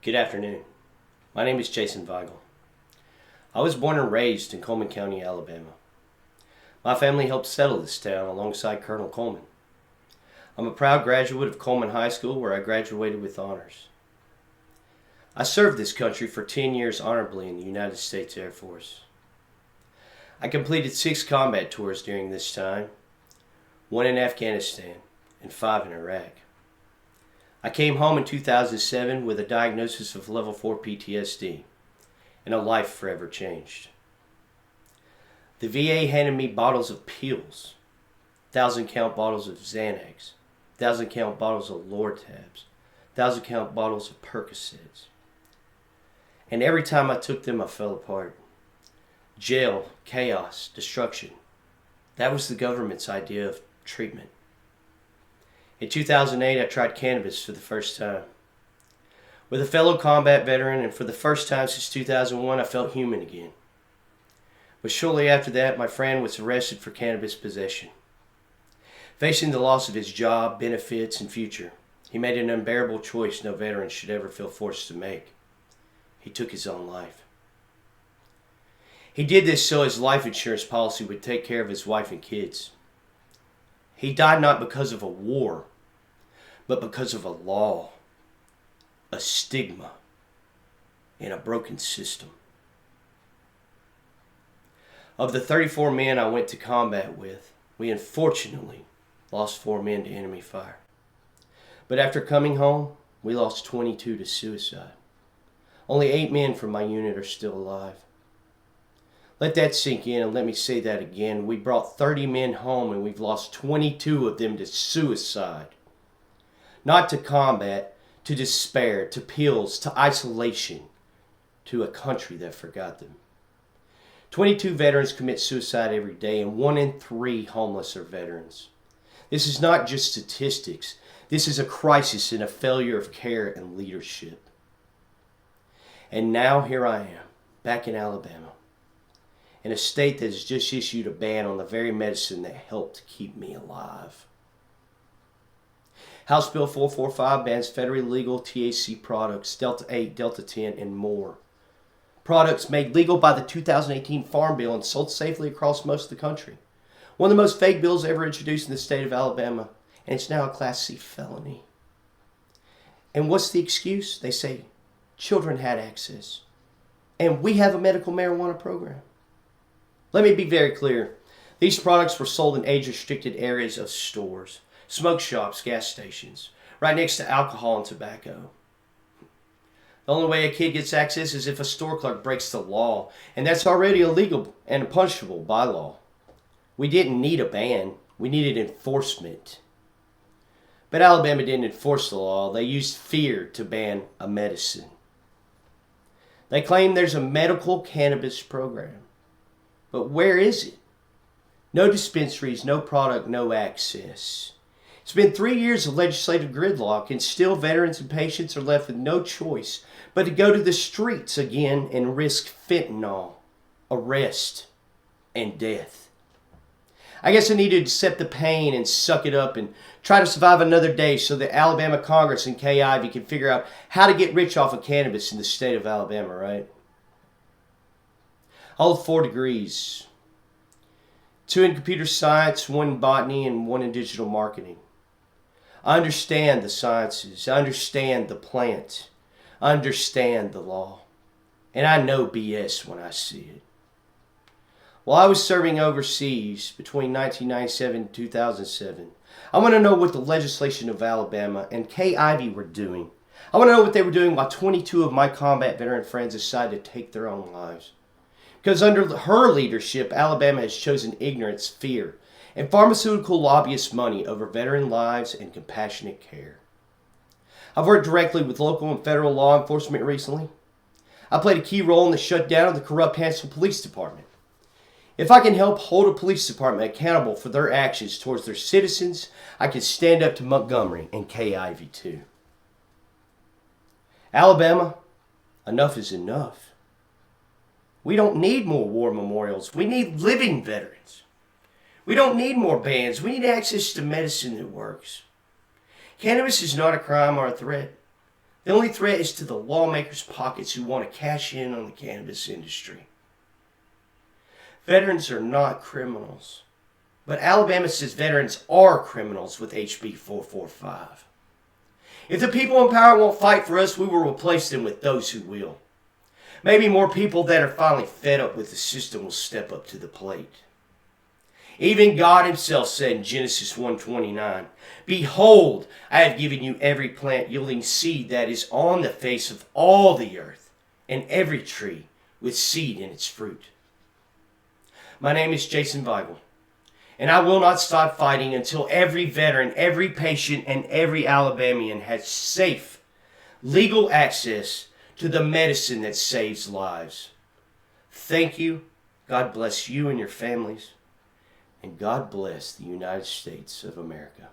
Good afternoon. My name is Jason Weigel. I was born and raised in Coleman County, Alabama. My family helped settle this town alongside Colonel Coleman. I'm a proud graduate of Coleman High School, where I graduated with honors. I served this country for 10 years honorably in the United States Air Force. I completed 6 combat tours during this time, 1 in Afghanistan and 5 in Iraq. I came home in 2007 with a diagnosis of level 4 PTSD, and a life forever changed. The VA handed me bottles of pills, 1,000-count bottles of Xanax, 1,000-count bottles of Lortabs, 1,000-count bottles of Percocets. And every time I took them, I fell apart. Jail, chaos, destruction. That was the government's idea of treatment. In 2008, I tried cannabis for the first time. With a fellow combat veteran, and for the first time since 2001, I felt human again. But shortly after that, my friend was arrested for cannabis possession. Facing the loss of his job, benefits, and future, he made an unbearable choice no veteran should ever feel forced to make. He took his own life. He did this so his life insurance policy would take care of his wife and kids. He died not because of a war, but because of a law, a stigma, and a broken system. Of the 34 men I went to combat with, we unfortunately lost 4 men to enemy fire. But after coming home, we lost 22 to suicide. Only 8 men from my unit are still alive. Let that sink in, and let me say that again. We brought 30 men home, and we've lost 22 of them to suicide. Not to combat, to despair, to pills, to isolation, to a country that forgot them. 22 veterans commit suicide every day, and 1 in 3 homeless are veterans. This is not just statistics. This is a crisis and a failure of care and leadership. And now here I am, back in Alabama, in a state that has just issued a ban on the very medicine that helped keep me alive. House Bill 445 bans federally legal THC products, Delta 8, Delta 10, and more. Products made legal by the 2018 Farm Bill and sold safely across most of the country. One of the most fake bills ever introduced in the state of Alabama, and it's now a Class C felony. And what's the excuse? They say children had access, and we have a medical marijuana program. Let me be very clear. These products were sold in age-restricted areas of stores, smoke shops, gas stations, right next to alcohol and tobacco. The only way a kid gets access is if a store clerk breaks the law, and that's already illegal and punishable by law. We didn't need a ban. We needed enforcement. But Alabama didn't enforce the law. They used fear to ban a medicine. They claim there's a medical cannabis program. But where is it? No dispensaries, no product, no access. It's been 3 years of legislative gridlock, and still veterans and patients are left with no choice but to go to the streets again and risk fentanyl, arrest, and death. I guess I need to accept the pain and suck it up and try to survive another day so that Alabama Congress and Ivey can figure out how to get rich off of cannabis in the state of Alabama, right? I hold 4 degrees. 2 in computer science, 1 in botany, and 1 in digital marketing. I understand the sciences. I understand the plant. I understand the law. And I know BS when I see it. While I was serving overseas between 1997 and 2007, I want to know what the legislation of Alabama and Ivey were doing. I want to know what they were doing while 22 of my combat veteran friends decided to take their own lives. Because under her leadership, Alabama has chosen ignorance, fear, and pharmaceutical lobbyist money over veteran lives and compassionate care. I've worked directly with local and federal law enforcement recently. I played a key role in the shutdown of the corrupt Hansville Police Department. If I can help hold a police department accountable for their actions towards their citizens, I can stand up to Montgomery and Ivey too. Alabama, enough is enough. We don't need more war memorials. We need living veterans. We don't need more bans. We need access to medicine that works. Cannabis is not a crime or a threat. The only threat is to the lawmakers' pockets who want to cash in on the cannabis industry. Veterans are not criminals, but Alabama says veterans are criminals with HB 445. If the people in power won't fight for us, we will replace them with those who will. Maybe more people that are finally fed up with the system will step up to the plate. Even God himself said in Genesis 1:29, "Behold, I have given you every plant yielding seed that is on the face of all the earth, and every tree with seed in its fruit." My name is Jason Weigel, and I will not stop fighting until every veteran, every patient, and every Alabamian has safe, legal access to the medicine that saves lives. Thank you. God bless you and your families. And God bless the United States of America.